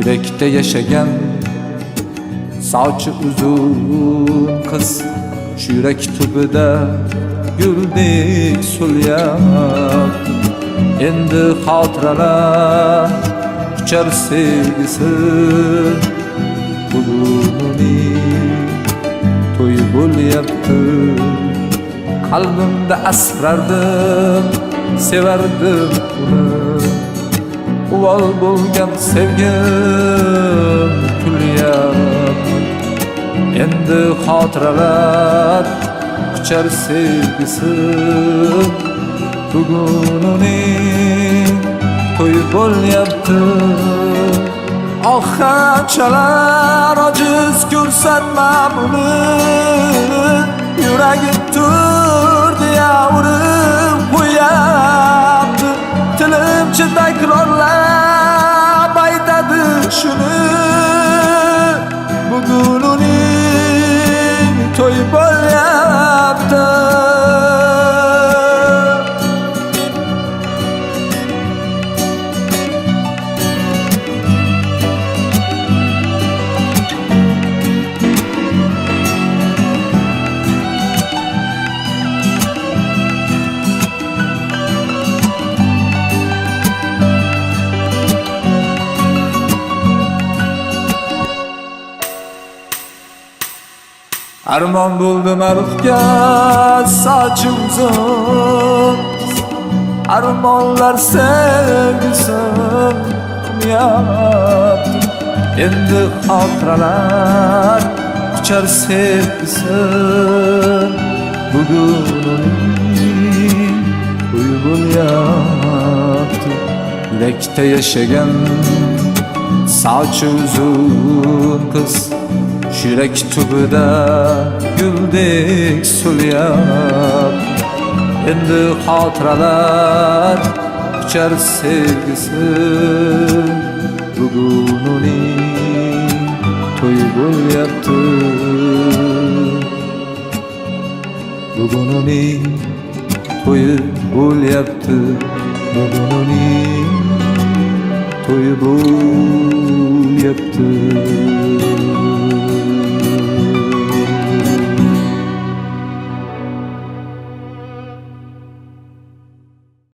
yurakda yashagan sochi uzun qiz, shu yurak tubida guldek so'lyapti. Endi xotiralar uchar sevgisi, bugun uning to'yi bo'lyapti. Qalbimda asrardim, sevardim uni, uvol bo'lgan sevgim kulyapti. Endi xotiralar quchar sevgisi, bugun uning to'yi bo'lyapti. Qanchalar ojiz ko'rsatma buni, yuragim turdi urib qo'yapti. Tilimcha takrorlab aytadi shuni, bugun uning to'yi bo'lyapti. Armon bo'ldim arifga sochi uzun, armonlar sevgisin unyapti. Endi xotiralar quchar sevgisin, bugun uning to'yi bo'lyapti. Yurakda yashagan sochi uzun qiz, shu yurak tubida guldek so'lyapti. Endi xotiralar quchar sevgisi, bugun uning to'yi bo'lyapti. Bugun uning to'yi bo'lyapti. Bugun uning to'yi bo'lyapti.